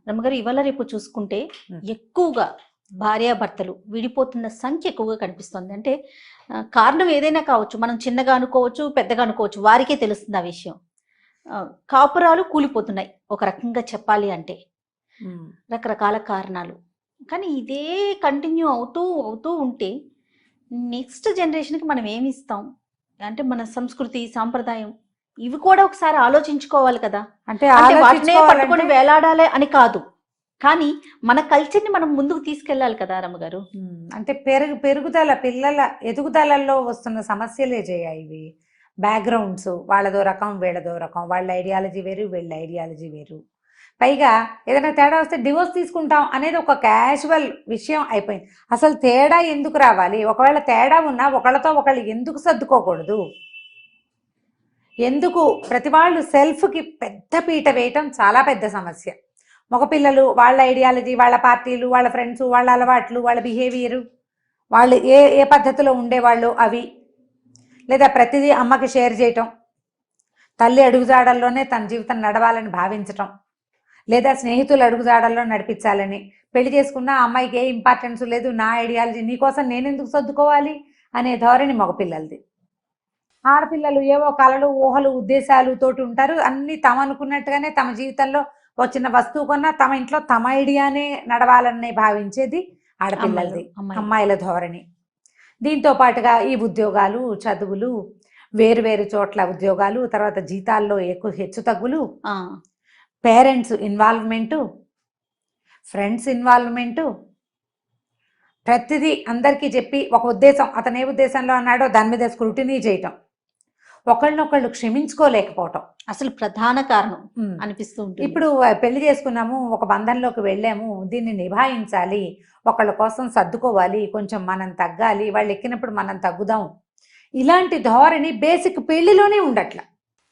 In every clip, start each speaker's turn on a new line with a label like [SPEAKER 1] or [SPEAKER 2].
[SPEAKER 1] రమ్మగారు ఇవాళ రేపు చూసుకుంటే ఎక్కువగా భార్యాభర్తలు విడిపోతున్న సంఖ్య ఎక్కువగా కనిపిస్తుంది. అంటే కారణం ఏదైనా కావచ్చు, మనం చిన్నగా అనుకోవచ్చు, పెద్దగా అనుకోవచ్చు, వారికే తెలుస్తుంది ఆ విషయం. కాపురాలు కూలిపోతున్నాయి ఒక రకంగా చెప్పాలి అంటే, రకరకాల కారణాలు. కానీ ఇదే కంటిన్యూ అవుతూ అవుతూ ఉంటే నెక్స్ట్ జనరేషన్కి మనం ఏమి ఇస్తాం? అంటే మన సంస్కృతి సాంప్రదాయం ఇవి కూడా ఒకసారి ఆలోచించుకోవాలి కదా.
[SPEAKER 2] అంటే
[SPEAKER 1] వాటినే పట్టుకొని వేలాడాలి అని కాదు, కానీ మన కల్చర్ని మనం ముందుకు తీసుకెళ్ళాలి కదా రమ్మగారు.
[SPEAKER 2] అంటే పెరుగుదల పిల్లల ఎదుగుదలలో వస్తున్న సమస్యలే చేయ ఇవి. బ్యాక్గ్రౌండ్స్ వాళ్ళదో రకం, వీళ్ళదో రకం, వాళ్ళ ఐడియాలజీ వేరు, వీళ్ళ ఐడియాలజీ వేరు. పైగా ఏదైనా తేడా వస్తే డివోర్స్ తీసుకుంటాం అనేది ఒక క్యాజువల్ విషయం అయిపోయింది. అసలు తేడా ఎందుకు రావాలి? ఒకవేళ తేడా ఉన్నా ఒకళ్ళతో ఒకళ్ళు ఎందుకు సర్దుకోకూడదు? ఎందుకు ప్రతి వాళ్ళు సెల్ఫ్కి పెద్ద పీట వేయటం చాలా పెద్ద సమస్య. మగపిల్లలు వాళ్ళ ఐడియాలజీ, వాళ్ళ పార్టీలు, వాళ్ళ ఫ్రెండ్స్, వాళ్ళ అలవాట్లు, వాళ్ళ బిహేవియరు, వాళ్ళు ఏ ఏ పద్ధతిలో ఉండేవాళ్ళు అవి, లేదా ప్రతిదీ అమ్మకి షేర్ చేయటం, తల్లి అడుగుజాడల్లోనే తన జీవితం నడవాలని భావించటం, లేదా స్నేహితులు అడుగుజాడల్లో నడిపించాలని. పెళ్లి చేసుకున్న అమ్మాయికి ఏ ఇంపార్టెన్స్ లేదు, నా ఐడియాలజీ నీకోసం నేనెందుకు సర్దుకోవాలి అనే ధోరణి మగపిల్లలది. ఆడపిల్లలు ఏవో కలలు, ఊహలు, ఉద్దేశాలు తోటి ఉంటారు. అన్నీ తమ అనుకున్నట్టుగానే తమ జీవితంలో వచ్చిన వస్తువు కొన్నా తమ ఇంట్లో తమ ఐడియానే నడవాలని భావించేది ఆడపిల్లలది, అమ్మాయిల ధోరణి. దీంతో పాటుగా ఈ ఉద్యోగాలు, చదువులు, వేరు వేరు చోట్ల ఉద్యోగాలు, తర్వాత జీతాల్లో ఎక్కువ హెచ్చు తగ్గులు, పేరెంట్స్ ఇన్వాల్వ్మెంటు, ఫ్రెండ్స్ ఇన్వాల్వ్మెంటు, ప్రతిదీ అందరికీ చెప్పి ఒక ఉద్దేశం, అతను ఏ ఉద్దేశంలో అన్నాడో దాని మీద స్క్రూటినీ చేయటం, ఒకళ్ళనొకళ్ళు క్షమించుకోలేకపోవటం
[SPEAKER 1] అసలు ప్రధాన కారణం అనిపిస్తూ ఉంటుంది.
[SPEAKER 2] ఇప్పుడు పెళ్లి చేసుకున్నాము, ఒక బంధంలోకి వెళ్ళాము, దీన్ని నిభాయించాలి, ఒకళ్ళ కోసం సర్దుకోవాలి, కొంచెం మనం తగ్గాలి, వాళ్ళు ఎక్కినప్పుడు మనం తగ్గుదాం, ఇలాంటి ధోరణి బేసిక్ పెళ్లిలోనే ఉండట్ల.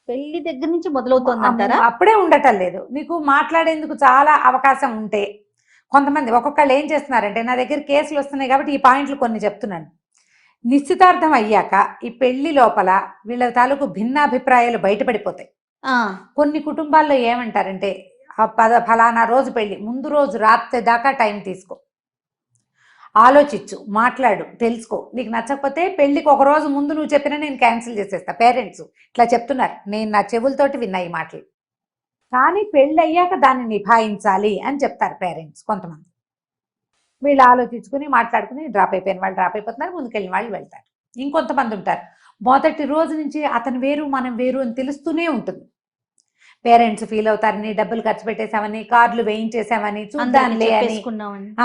[SPEAKER 1] పెళ్లి దగ్గర నుంచి మొదలవుతుంది అంటారా?
[SPEAKER 2] అప్పుడే ఉండటం లేదు. నీకు మాట్లాడేందుకు చాలా అవకాశం ఉంటే కొంతమంది ఒక్కొక్కళ్ళు ఏం చేస్తున్నారంటే, నా దగ్గర కేసులు వస్తున్నాయి కాబట్టి ఈ పాయింట్లు కొన్ని చెప్తున్నాను. నిశ్చితార్థం అయ్యాక ఈ పెళ్లి లోపల వీళ్ళ తాలూకు భిన్నాభిప్రాయాలు బయటపడిపోతాయి. కొన్ని కుటుంబాల్లో ఏమంటారంటే, ఫలానా రోజు పెళ్లి, ముందు రోజు రాత్రి దాకా టైం తీసుకో, ఆలోచించు, మాట్లాడు, తెలుసుకో, నీకు నచ్చకపోతే పెళ్లికి ఒక రోజు ముందు నువ్వు చెప్పినా నేను క్యాన్సిల్ చేసేస్తా. పేరెంట్స్ ఇట్లా చెప్తున్నారు, నేను నా చెవులతోటి విన్నా ఈ మాటలు. కానీ పెళ్ళి అయ్యాక దాన్ని నిభాయించాలి అని చెప్తారు పేరెంట్స్. కొంతమంది వీళ్ళు ఆలోచించుకుని మాట్లాడుకుని డ్రాప్ అయిపోయిన వాళ్ళు డ్రాప్ అయిపోతున్నారు, ముందుకెళ్ళిన వాళ్ళు వెళ్తారు. ఇంకొంతమంది ఉంటారు, మొదటి రోజు నుంచి అతను వేరు మనం వేరు అని తెలుస్తూనే ఉంటుంది. పేరెంట్స్ ఫీల్ అవుతారని, డబ్బులు ఖర్చు పెట్టేసామని, కార్లు వేయించేసామని, చూద్దాంలే అని,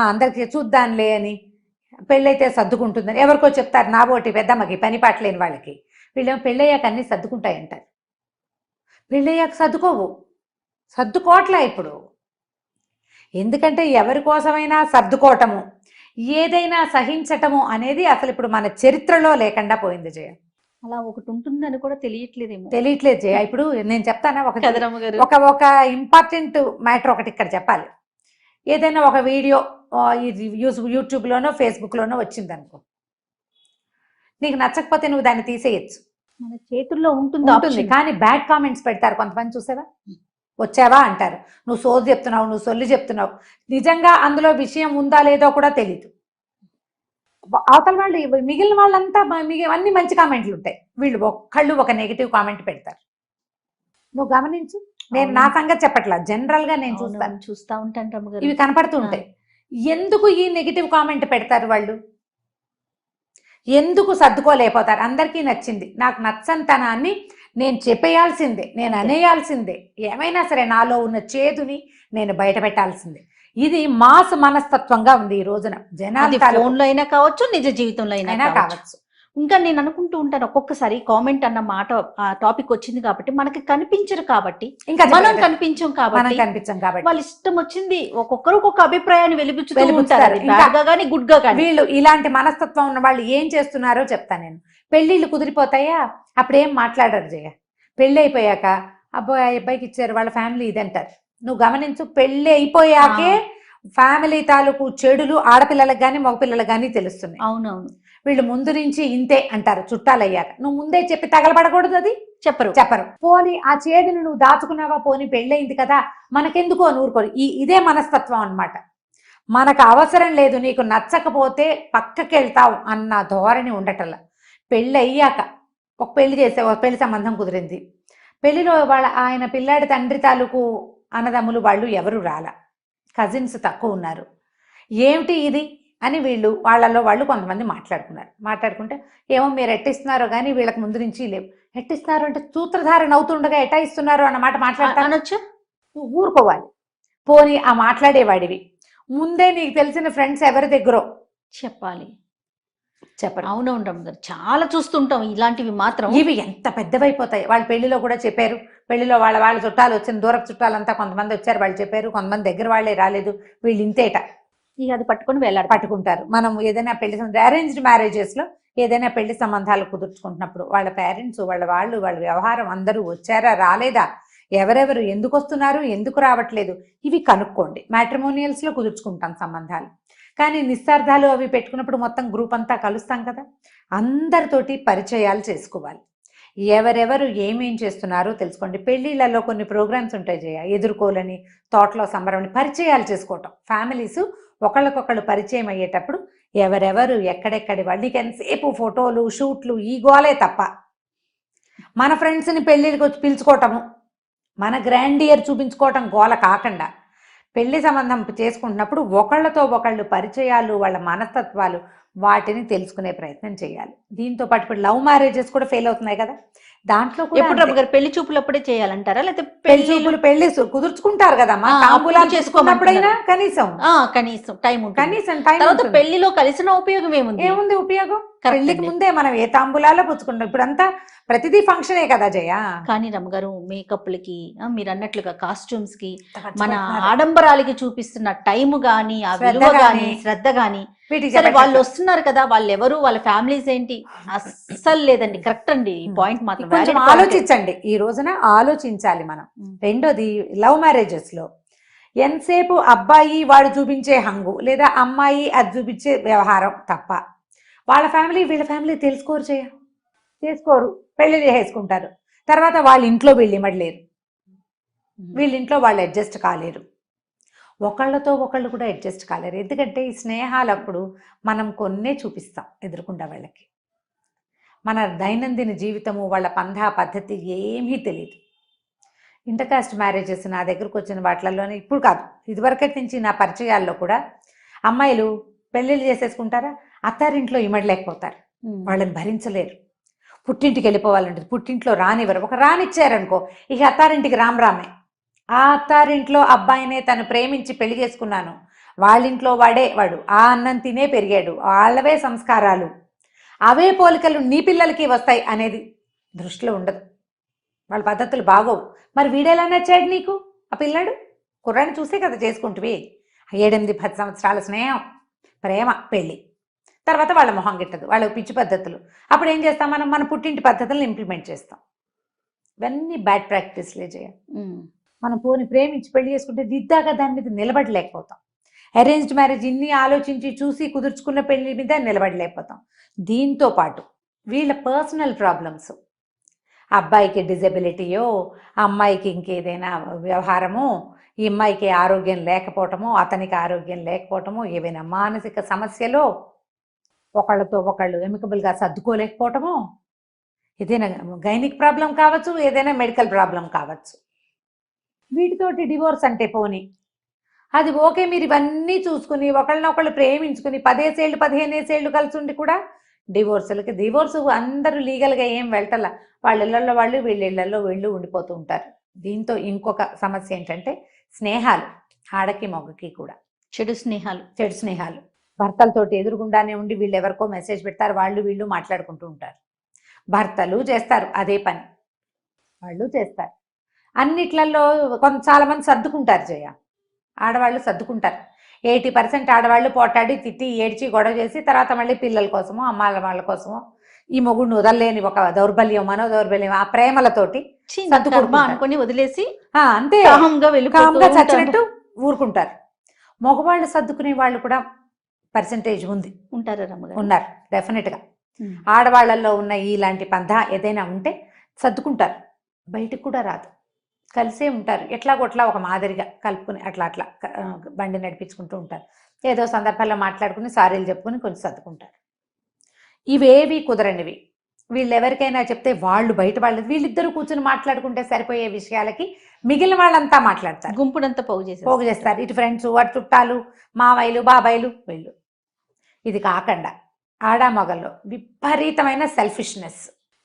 [SPEAKER 2] అందరికి చూద్దాంలే అని, పెళ్ళైతే సర్దుకుంటుందని ఎవరికో చెప్తారు. నా బోటి పెద్దమ్మకి పని పాటలేని వాళ్ళకి, వీళ్ళేమో పెళ్ళయ్యాక అన్నీ సర్దుకుంటాయంటారు. పెళ్ళయ్యాక సర్దుకోవట్లే ఇప్పుడు. ఎందుకంటే ఎవరి కోసమైనా సర్దుకోవటము, ఏదైనా సహించటము అనేది అసలు ఇప్పుడు మన చరిత్రలో లేకుండా పోయింది జయ.
[SPEAKER 1] అలా ఒకటి ఉంటుందని కూడా తెలియట్లేదు
[SPEAKER 2] జయ. ఇప్పుడు నేను చెప్తానా ఒక ఇంపార్టెంట్ మ్యాటర్ ఒకటి ఇక్కడ చెప్పాలి. ఏదైనా ఒక వీడియో యూట్యూబ్లోనో ఫేస్బుక్లోనో వచ్చిందనుకో, నీకు నచ్చకపోతే నువ్వు దాన్ని తీసేయచ్చు,
[SPEAKER 1] మన చేతుల్లో ఉంటుంది.
[SPEAKER 2] కానీ బ్యాడ్ కామెంట్స్ పెడతారు కొంతమంది, చూసావా? వచ్చావా అంటారు, నువ్వు సోది చెప్తున్నావు, నువ్వు సొల్లు చెప్తున్నావు. నిజంగా అందులో విషయం ఉందా లేదో కూడా తెలీదు. అవతల వాళ్ళు, మిగిలిన వాళ్ళంతా అన్ని మంచి కామెంట్లు ఉంటాయి, వీళ్ళు ఒక్కళ్ళు ఒక నెగిటివ్ కామెంట్ పెడతారు. నువ్వు గమనించు. నేను నా సంగతి చెప్పట్లా, జనరల్ గా నేను
[SPEAKER 1] చూస్తా ఉంటాను,
[SPEAKER 2] ఇవి కనపడుతూ ఉంటాయి. ఎందుకు ఈ నెగిటివ్ కామెంట్ పెడతారు వాళ్ళు? ఎందుకు సర్దుకోలేకపోతారు? అందరికీ నచ్చింది, నాకు నచ్చంతనాన్ని నేను చెప్పేయాల్సిందే, నేను అనేయాల్సిందే, ఏమైనా సరే నాలో ఉన్న చేదుని నేను బయట పెట్టాల్సిందే. ఇది మాస్ మనస్తత్వంగా ఉంది ఈ రోజున. జనాలు
[SPEAKER 1] ఫోన్లో అయినా కావచ్చు, నిజ జీవితంలో అయినా కావచ్చు. ఇంకా నేను అనుకుంటూ ఉంటాను, ఒక్కొక్కసారి కామెంట్ అన్న మాట టాపిక్ వచ్చింది కాబట్టి మనకి కనిపించరు, కాబట్టి ఇంకా మనం కనిపించం కాబట్టి వాళ్ళ ఇష్టం వచ్చింది ఒక్కొక్కరు ఒక్కొక్క అభిప్రాయాన్ని వెలిబుచ్చుతారు, గానీ గుడ్ గా కానీ.
[SPEAKER 2] వీళ్ళు ఇలాంటి మనస్తత్వం ఉన్న వాళ్ళు ఏం చేస్తున్నారో చెప్తాను నేను. పెళ్లిళ్ళు కుదిరిపోతాయా, అప్పుడేం మాట్లాడరు జయ. పెళ్లి అయిపోయాక అబ్బాయికి ఇచ్చారు, వాళ్ళ ఫ్యామిలీ ఇదంటారు. నువ్వు గమనించు, పెళ్లి అయిపోయాకే ఫ్యామిలీ తాలూకు చెడులు ఆడపిల్లలకు కానీ మగపిల్లలకు కానీ తెలుస్తున్నాయి.
[SPEAKER 1] అవునవును.
[SPEAKER 2] వీళ్ళు ముందు నుంచి ఇంతే అంటారు చుట్టాలయ్యాక. నువ్వు ముందే చెప్పి తగలబడకూడదు, అది చెప్పరు. పోనీ ఆ చేదుని నువ్వు దాచుకున్నావా, పోనీ పెళ్ళయింది కదా మనకెందుకు అని ఊరుకోరు. ఇదే మనస్తత్వం అన్నమాట. మనకు అవసరం లేదు, నీకు నచ్చకపోతే పక్కకెళ్తావు అన్న ధోరణి ఉండటల్లా. పెళ్ళి అయ్యాక ఒక పెళ్లి సంబంధం కుదిరింది. పెళ్లిలో ఆయన పిల్లాడి తండ్రి తాలూకు అన్నదమ్ములు వాళ్ళు ఎవరు రాలా, కజిన్స్ తక్కువ ఉన్నారు. ఏమిటి ఇది అని వాళ్ళలో వాళ్ళు కొంతమంది మాట్లాడుకుంటే ఏమో మీరు ఎట్టిస్తున్నారో కానీ వీళ్ళకి ముందు నుంచి లేవు. ఎట్టిస్తున్నారు అంటే సూత్రధారణ అవుతుండగా ఎట్టా ఇస్తున్నారు అన్నమాట మాట్లాడతానొచ్చు. నువ్వు ఊరుకోవాలి. పోనీ ఆ మాట్లాడేవాడివి ముందే నీకు తెలిసిన ఫ్రెండ్స్ ఎవరి దగ్గరో
[SPEAKER 1] చెప్పాలి. అవునవును రమ్మ గారు, చాలా చూస్తుంటాం ఇలాంటివి. మాత్రం
[SPEAKER 2] ఇవి ఎంత పెద్దవైపోతాయి. వాళ్ళు పెళ్లిలో కూడా చెప్పారు. పెళ్లిలో వాళ్ళ చుట్టాలు వచ్చిన దూరపు చుట్టాలంతా కొంతమంది వచ్చారు, వాళ్ళు చెప్పారు. కొంతమంది దగ్గర వాళ్ళే రాలేదు, వీళ్ళు ఇంతేట.
[SPEAKER 1] ఇక అది పట్టుకొని
[SPEAKER 2] పట్టుకుంటారు. మనం ఏదైనా పెళ్లి అరేంజ్డ్ మ్యారేజెస్ లో ఏదైనా పెళ్లి సంబంధాలు కుదుర్చుకుంటున్నప్పుడు వాళ్ళ పేరెంట్స్ వాళ్ళ వ్యవహారం అందరూ వచ్చారా రాలేదా, ఎవరెవరు ఎందుకు వస్తున్నారు ఎందుకు రావట్లేదు, ఇవి కనుక్కోండి. మ్యాట్రిమోనియల్స్ లో కుదుర్చుకుంటాం సంబంధాలు. కానీ నిశ్చార్థాలు అవి పెట్టుకున్నప్పుడు మొత్తం గ్రూప్ అంతా కలుస్తాం కదా, అందరితోటి పరిచయాలు చేసుకోవాలి. ఎవరెవరు ఏమేం చేస్తున్నారో తెలుసుకోండి. పెళ్లిళ్లలో కొన్ని ప్రోగ్రామ్స్ ఉంటాయి ఎదుర్కోలని, తోటలో సంబరమని, పరిచయాలు చేసుకోవటం. ఫ్యామిలీస్ ఒకళ్ళకొకళ్ళు పరిచయం అయ్యేటప్పుడు ఎవరెవరు ఎక్కడెక్కడి వాళ్ళకి ఎంతసేపు ఫోటోలు షూట్లు ఈ గోలే తప్ప మన ఫ్రెండ్స్ని పెళ్ళిళ్ళకి వచ్చి పిలుచుకోవటము, మన గ్రాండియర్ చూపించుకోవటం గోల కాకుండా పెళ్లి సంబంధం చేసుకుంటున్నప్పుడు ఒకళ్ళతో ఒకళ్ళు పరిచయాలు, వాళ్ళ మనస్తత్వాలు, వాటిని తెలుసుకునే ప్రయత్నం చేయాలి. దీంతో పాటు ఇప్పుడు లవ్ మ్యారేజెస్ కూడా ఫెయిల్ అవుతున్నాయి కదా, దాంట్లో
[SPEAKER 1] ఎప్పుడు పెళ్లి చూపులు అప్పుడే చేయాలంటారా, లేకపోతే
[SPEAKER 2] పెళ్లి కుదుర్చుకుంటారు కదమ్మా, తాంబూలాలు చేసుకోనప్పుడైనా కనీసం టైం
[SPEAKER 1] పెళ్లిలో కలిసిన ఉపయోగం
[SPEAKER 2] ఏముంది ఉపయోగం? పెళ్లికి ముందే మనం ఏ తాంబూలాలో పుచ్చుకుంటాం. ఇప్పుడంతా ప్రతిదీ ఫంక్షనే కదా జయ.
[SPEAKER 1] కానీ రమ్మగారు మేకప్లకి, మీరు అన్నట్లుగా కాస్ట్యూమ్స్ కి, మన ఆడంబరాలకి చూపిస్తున్న టైం గాని, ఆ విలువ గాని, శ్రద్ధ గాని, సరే వాళ్ళు వస్తున్నారు కదా, వాళ్ళు ఎవరు, వాళ్ళ ఫ్యామిలీస్ ఏంటి, అస్సలు లేదండి. కరెక్ట్ అండి, ఈ పాయింట్ మాత్రం
[SPEAKER 2] కొంచెం ఆలోచించండి. ఈ రోజున ఆలోచించాలి మనం. రెండోది, లవ్ మ్యారేజెస్ లో ఎంతసేపు అబ్బాయి వాడు చూపించే హంగు, లేదా అమ్మాయి అది చూపించే వ్యవహారం తప్ప వాళ్ళ ఫ్యామిలీ వీళ్ళ ఫ్యామిలీ చేసుకోరు. పెళ్లి చేసుకుంటారు. తర్వాత వాళ్ళ ఇంట్లో వీళ్ళు ఇమ్మడలేరు, వీళ్ళ ఇంట్లో వాళ్ళు అడ్జస్ట్ కాలేరు, ఒకళ్ళతో ఒకళ్ళు కూడా అడ్జస్ట్ కాలేరు. ఎందుకంటే ఈ స్నేహాలప్పుడు మనం కొన్నే చూపిస్తాం ఎదురుకుండా వాళ్ళకి. మన దైనందిన జీవితము, వాళ్ళ పంధా పద్ధతి ఏమీ తెలియదు. ఇంటర్ కాస్ట్ మ్యారేజెస్ నా దగ్గరకు వచ్చిన వాటిల్లోనే, ఇప్పుడు కాదు ఇదివరకటి నుంచి నా పరిచయాల్లో కూడా అమ్మాయిలు పెళ్ళిళ్ళు చేసేసుకుంటారా, అత్తారింట్లో ఇమ్మడలేకపోతారు, వాళ్ళని భరించలేరు, పుట్టింటికి వెళ్ళిపోవాలంటే పుట్టింట్లో రానివ్వరు. ఒక రానిచ్చారనుకో ఇక అత్తారింటికి రామే. ఆ అత్తారింట్లో అబ్బాయినే తను ప్రేమించి పెళ్లి చేసుకున్నాను, వాళ్ళింట్లో వాడు ఆ అన్నం తినే పెరిగాడు, వాళ్ళవే సంస్కారాలు, అవే పోలికలు నీ పిల్లలకి వస్తాయి అనేది దృష్టిలో ఉండదు. వాళ్ళ పద్ధతులు బాగోవు. మరి వీడెలా నచ్చాడు నీకు? ఆ పిల్లాడు కుర్రాన్ని చూసే కదా చేసుకుంటువి. 7-10 సంవత్సరాల స్నేహం, ప్రేమ, పెళ్ళి, తర్వాత వాళ్ళ మొహం గిట్టదు, వాళ్ళ పిచ్చి పద్ధతులు. అప్పుడు ఏం చేస్తాం మనం? మన పుట్టింటి పద్ధతులను ఇంప్లిమెంట్ చేస్తాం. ఇవన్నీ బ్యాడ్ ప్రాక్టీస్లే చేయాలి. మనం పోని ప్రేమించి పెళ్లి చేసుకుంటే దిద్దాగా దాని మీద నిలబడలేకపోతాం. అరేంజ్డ్ మ్యారేజ్ ఇన్ని ఆలోచించి చూసి కుదుర్చుకున్న పెళ్లి మీద నిలబడలేకపోతాం. దీంతో పాటు వీళ్ళ పర్సనల్ ప్రాబ్లమ్స్, అబ్బాయికి డిజబిలిటీయో, అమ్మాయికి ఇంకేదైనా వ్యవహారమో, ఈ అమ్మాయికి ఆరోగ్యం లేకపోవటమో, అతనికి ఆరోగ్యం లేకపోవటమో, ఏవైనా మానసిక సమస్యలో, ఒకళ్ళతో ఒకళ్ళు ఎమికబుల్గా సర్దుకోలేకపోవటమో, ఏదైనా గైనిక్ ప్రాబ్లం కావచ్చు, ఏదైనా మెడికల్ ప్రాబ్లం కావచ్చు. వీటితోటి డివోర్స్ అంటే పోనీ అది ఓకే. మీరు ఇవన్నీ చూసుకుని ఒకళ్ళనొకళ్ళు ప్రేమించుకుని 10 ఏళ్ళు 15 ఏళ్ళు కలిసి ఉండి కూడా డివోర్స్ అందరూ లీగల్గా ఏం వెళ్ళటలా, వాళ్ళ ఇళ్లలో వాళ్ళు వీళ్ళ ఇళ్లలో వీళ్ళు ఉండిపోతూ ఉంటారు. దీంతో ఇంకొక సమస్య ఏంటంటే స్నేహాలు, ఆడకి మొగ్గకి కూడా
[SPEAKER 1] చెడు
[SPEAKER 2] స్నేహాలు. భర్తలతోటి ఎదురుగుండానే ఉండి వీళ్ళు ఎవరికో మెసేజ్ పెడతారు, వాళ్ళు వీళ్ళు మాట్లాడుకుంటూ ఉంటారు. భర్తలు చేస్తారు అదే పని, వాళ్ళు చేస్తారు. అన్నిట్లలో చాలా మంది సర్దుకుంటారు జయ, ఆడవాళ్ళు సర్దుకుంటారు. 80% ఆడవాళ్ళు పోటాడి తిట్టి ఏడ్చి గొడవ చేసి తర్వాత మళ్ళీ పిల్లల కోసమో వాళ్ళ కోసమో ఈ మొగుడిని వదలలేని ఒక మనోదౌర్బల్యం ఆ ప్రేమలతోటి
[SPEAKER 1] అనుకుని వదిలేసి
[SPEAKER 2] అంతే చచ్చినట్టు ఊరుకుంటారు. మగవాళ్ళు సర్దుకునే వాళ్ళు కూడా పర్సంటేజ్ ఉంది,
[SPEAKER 1] ఉంటారా రమ్మగారు?
[SPEAKER 2] ఉన్నారు డెఫినెట్గా.
[SPEAKER 1] ఉమ్.
[SPEAKER 2] ఆడవాళ్ళల్లో ఉన్న ఇలాంటి పంథ ఏదైనా ఉంటే సర్దుకుంటారు, బయటకు కూడా రాదు, కలిసే ఉంటారు, ఎట్లాగొట్లా ఒక మాదిరిగా కలుపుకుని అట్లా అట్లా బండి నడిపించుకుంటూ ఉంటారు. ఏదో సందర్భాల్లో మాట్లాడుకుని సారీలు చెప్పుకుని కొంచెం సర్దుకుంటారు. ఇవేవి కుదరనివి. వీళ్ళు ఎవరికైనా చెప్తే వాళ్ళు బయట వాళ్ళు వీళ్ళిద్దరూ కూర్చుని మాట్లాడుకుంటే సరిపోయే విషయాలకి మిగిలిన వాళ్ళంతా మాట్లాడతారు,
[SPEAKER 1] గుంపునంతా పోగు
[SPEAKER 2] పోగు చేస్తారు. ఇటు ఫ్రెండ్స్, వాటి చుట్టాలు, మావయ్యలు, బాబాయిలు, వీళ్ళు. ఇది కాకుండా ఆడామొగల్లో విపరీతమైన సెల్ఫిష్నెస్.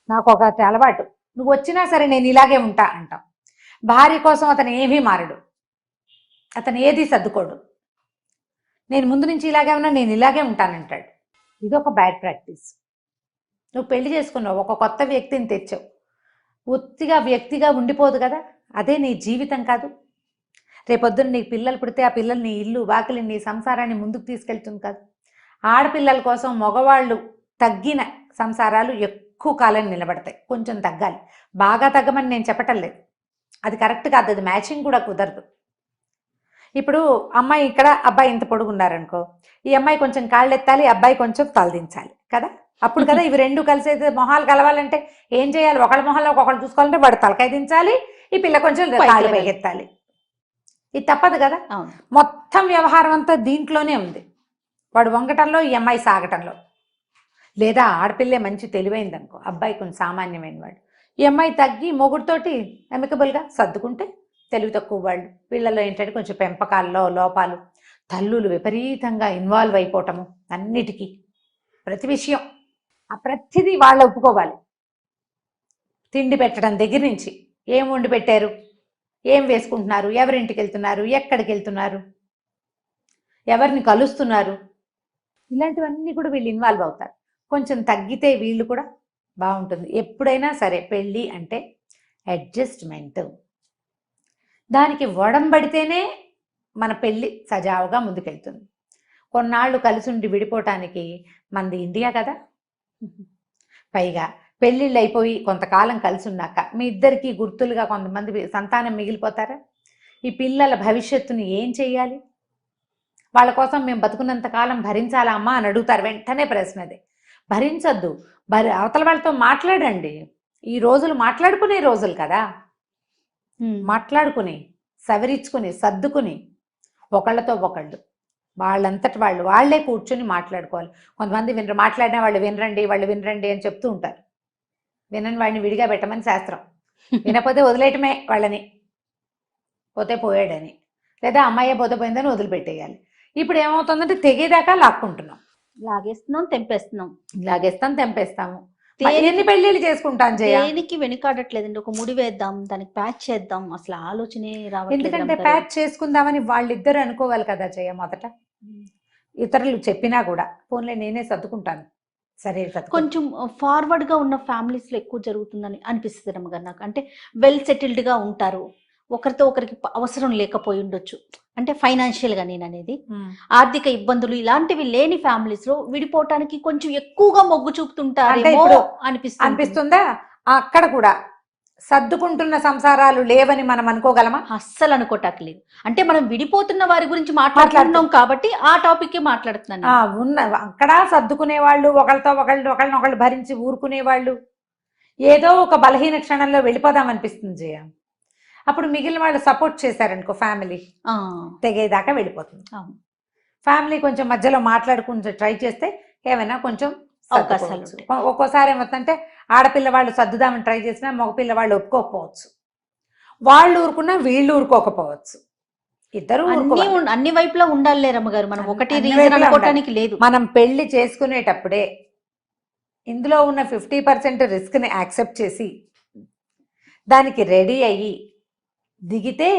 [SPEAKER 2] నాకు ఒక అలవాటు, నువ్వు వచ్చినా సరే నేను ఇలాగే ఉంటా అంటాం. భార్య కోసం అతను ఏమీ మారడు, అతను ఏది సర్దుకోడు. నేను ముందు నుంచి ఇలాగే ఉన్నా, నేను ఇలాగే ఉంటానంటాడు. ఇదొక బ్యాడ్ ప్రాక్టీస్. నువ్వు పెళ్లి చేసుకున్నావు, ఒక కొత్త వ్యక్తిని తెచ్చావు, ఒత్తిగా వ్యక్తిగా ఉండిపోదు కదా, అదే నీ జీవితం కాదు. రేపొద్దున నీకు పిల్లలు పుడితే ఆ పిల్లలు నీ ఇల్లు వాకిలి నీ సంసారాన్ని ముందుకు తీసుకెళ్తుంది కాదు. ఆడపిల్లల కోసం మగవాళ్ళు తగ్గిన సంసారాలు ఎక్కువ కాలం నిలబడతాయి. కొంచెం తగ్గాలి, బాగా తగ్గమని నేను చెప్పటం లేదు, అది కరెక్ట్ కాదు, అది మ్యాచింగ్ కూడా కుదరదు. ఇప్పుడు అమ్మాయి ఇక్కడ, అబ్బాయి ఇంత పొడుగున్నారనుకో, ఈ అమ్మాయి కొంచెం కాళ్ళు ఎత్తాలి, అబ్బాయి కొంచెం తలదించాలి కదా, అప్పుడు కదా ఇవి రెండు కలిసి మొహాలు కలవాలంటే ఏం చేయాలి? ఒకళ్ళ మొహాల్లో ఒకళ్ళు చూసుకోవాలంటే వాడు తలకాయ దించాలి, ఈ పిల్ల కొంచెం కాళ్ళు పైకెత్తాలి. ఇది తప్పదు కదా. మొత్తం వ్యవహారం అంతా దీంట్లోనే ఉంది, వాడు వంగటంలో, ఈ అమ్మాయి సాగటంలో. లేదా ఆడపిల్లే మంచి తెలివైందనుకో, అబ్బాయి కొంచెం సామాన్యమైన వాడు, ఈ అమ్మాయి తగ్గి మొగుడితోటి ఎమికబుల్గా సర్దుకుంటే తెలివి తక్కువ వాళ్ళు. వీళ్ళలో ఏంటంటే కొంచెం పెంపకాల్లో లోపాలు, తల్లులు విపరీతంగా ఇన్వాల్వ్ అయిపోవటము అన్నిటికీ, ప్రతి విషయం ఆ ప్రతిదీ వాళ్ళు ఒప్పుకోవాలి. తిండి పెట్టడం దగ్గర నుంచి, ఏం వండి పెట్టారు, ఏం వేసుకుంటున్నారు, ఎవరింటికి వెళ్తున్నారు, ఎక్కడికి వెళ్తున్నారు, ఎవరిని కలుస్తున్నారు, ఇలాంటివన్నీ కూడా వీళ్ళు ఇన్వాల్వ్ అవుతారు. కొంచెం తగ్గితే వీళ్ళు కూడా బాగుంటుంది. ఎప్పుడైనా సరే పెళ్ళి అంటే అడ్జస్ట్మెంట్, దానికి వడంబడితేనే మన పెళ్ళి సజావుగా ముందుకెళ్తుంది. కొన్నాళ్ళు కలిసి ఉండి విడిపోవటానికి మనది ఇండియా కదా. పైగా పెళ్ళిళ్ళు అయిపోయి కొంతకాలం కలిసి ఉన్నాక మీ ఇద్దరికి గుర్తులుగా కొంతమంది సంతానం మిగిలిపోతారా? ఈ పిల్లల భవిష్యత్తుని ఏం చెయ్యాలి? వాళ్ళ కోసం మేము బతుకున్నంత కాలం భరించాలా అమ్మా అని అడుగుతారు. వెంటనే ప్రశ్న అదే, భరించొద్దు, అవతల వాళ్ళతో మాట్లాడండి. ఈ రోజులు మాట్లాడుకునే రోజులు కదా, మాట్లాడుకుని సవరించుకుని సర్దుకుని ఒకళ్ళతో ఒకళ్ళు వాళ్ళంతటి వాళ్ళే కూర్చొని మాట్లాడుకోవాలి. కొంతమంది మాట్లాడిన వాళ్ళు వినరండి అని చెప్తూ ఉంటారు. వినని వాడిని విడిగా పెట్టమని శాస్త్రం, వినపోతే వదిలేయటమే వాళ్ళని, పోతే పోయాడని, లేదా అమ్మాయి పోతే పోయిందని వదిలిపెట్టేయాలి. ఇప్పుడు ఏమవుతుందంటే తెగేదాకా లాక్కుంటున్నాం, లాగేస్తాం తెంపేస్తాము. ఎన్ని పెళ్ళిళ్ళు చేసుకుంటాం
[SPEAKER 1] దేనికి వెనుకాడట్లేదండి. ఒక ముడి వేద్దాం, దానికి ప్యాచ్ చేద్దాం, అసలు ఆలోచనే రావట్లేదు.
[SPEAKER 2] ఎందుకంటే ప్యాచ్ చేసుకుందామని వాళ్ళిద్దరు అనుకోవాలి కదా జయ. మొదట ఇతరులు చెప్పినా కూడా పోన్లే నేనే సర్దుకుంటాను, సరే
[SPEAKER 1] కొంచెం ఫార్వర్డ్ గా ఉన్న ఫ్యామిలీస్ లో ఎక్కువ జరుగుతుందని అనిపిస్తుంది రమ్మగారు నాకు. అంటే వెల్ సెటిల్డ్ గా ఉంటారు, ఒకరితో ఒకరికి అవసరం లేకపోయి ఉండొచ్చు. అంటే ఫైనాన్షియల్ గా నేను అనేది ఆర్థిక ఇబ్బందులు ఇలాంటివి లేని ఫ్యామిలీస్ లో విడిపోవటానికి కొంచెం ఎక్కువగా మొగ్గు చూపుతుంటారు
[SPEAKER 2] అనిపిస్తుందా? అక్కడ కూడా సర్దుకుంటున్న సంసారాలు లేవని మనం అనుకోగలమా?
[SPEAKER 1] అస్సలు అనుకోవటానికి. అంటే మనం విడిపోతున్న వారి గురించి మాట్లాడుతున్నాం కాబట్టి ఆ టాపిక్ మాట్లాడుతున్నాను.
[SPEAKER 2] అక్కడ సర్దుకునే వాళ్ళు, ఒకళ్ళనొకళ్ళు భరించి ఊరుకునే వాళ్ళు, ఏదో ఒక బలహీన క్షణంలో వెళ్ళిపోదాం అనిపిస్తుంది జయ. అప్పుడు మిగిలిన వాళ్ళు సపోర్ట్ చేశారనుకో, ఫ్యామిలీ తెగేదాకా వెళ్ళిపోతుంది. ఫ్యామిలీ కొంచెం మధ్యలో మాట్లాడుకుని ట్రై చేస్తే ఏమైనా కొంచెం అవకాశాలు. ఒక్కోసారి ఏమవుతుందంటే ఆడపిల్ల వాళ్ళు సర్దుదామని ట్రై చేసినా మగపిల్ల వాళ్ళు ఒప్పుకోకపోవచ్చు, వాళ్ళు ఊరుకున్నా వీళ్ళు ఊరుకోకపోవచ్చు, ఇద్దరు
[SPEAKER 1] అన్ని వైపులా ఉండాలి రమ్మగారు. మనం ఒకటి రీజన్ అనుకోవటానికి లేదు.
[SPEAKER 2] మనం పెళ్లి చేసుకునేటప్పుడే ఇందులో ఉన్న 50% రిస్క్ని యాక్సెప్ట్ చేసి దానికి రెడీ అయ్యి దిగితే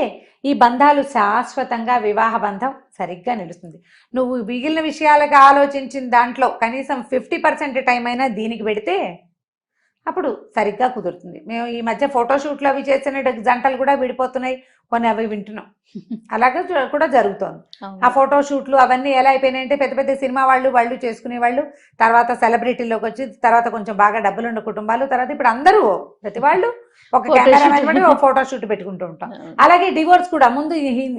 [SPEAKER 2] ఈ బంధాలు శాశ్వతంగా, వివాహ బంధం సరిగ్గా నిలుస్తుంది. నువ్వు మిగిలిన విషయాలుగా ఆలోచించిన దాంట్లో కనీసం 50% టైం అయినా దీనికి పెడితే అప్పుడు సరిగ్గా కుదురుతుంది. మేము ఈ మధ్య ఫోటోషూట్లు అవి చేసిన జంటలు కూడా విడిపోతున్నాయి, కొన్ని అవి వింటున్నాం. అలాగే కూడా జరుగుతోంది. ఆ ఫోటోషూట్లు అవన్నీ ఎలా అయిపోయినాయంటే పెద్ద పెద్ద సినిమా వాళ్ళు చేసుకునే వాళ్ళు, తర్వాత సెలబ్రిటీలోకి వచ్చి, తర్వాత కొంచెం బాగా డబ్బులున్న కుటుంబాలు, తర్వాత ఇప్పుడు అందరూ ప్రతి వాళ్ళు ఒక కెమెరామెన్ పెట్టి ఒక ఫోటోషూట్ పెట్టుకుంటూ ఉంటాం. అలాగే డివోర్స్ కూడా ముందు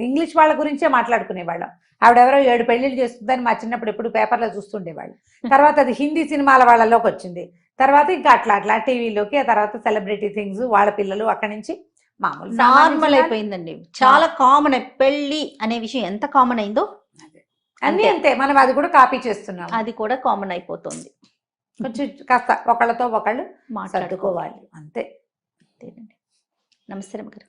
[SPEAKER 2] ఇంగ్లీష్ వాళ్ళ గురించే మాట్లాడుకునేవాళ్ళం. ఆవిడెవరో 7 పెళ్లిళ్ళు చేస్తుందని మా చిన్నప్పుడు ఎప్పుడు పేపర్లో చూస్తుండేవాళ్ళు. తర్వాత అది హిందీ సినిమాల వాళ్ళలోకి వచ్చింది. తర్వాత ఇంకా అట్లా టీవీలోకి, ఆ తర్వాత సెలబ్రిటీ థింగ్స్, వాళ్ళ పిల్లలు, అక్కడి నుంచి మామూలు
[SPEAKER 1] నార్మల్ అయిపోయిందండి. చాలా కామన్. పెళ్లి అనే విషయం ఎంత కామన్ అయిందో
[SPEAKER 2] అన్ని అంతే. మనం అది కూడా కాపీ చేస్తున్నాం.
[SPEAKER 1] అది కూడా కామన్ అయిపోతుంది.
[SPEAKER 2] కొంచెం కాస్త ఒకళ్ళతో ఒకళ్ళు
[SPEAKER 1] మాట్లాడుకోవాలి
[SPEAKER 2] అంతే.
[SPEAKER 1] అంతేనండి. నమస్తే రమ్య గారు.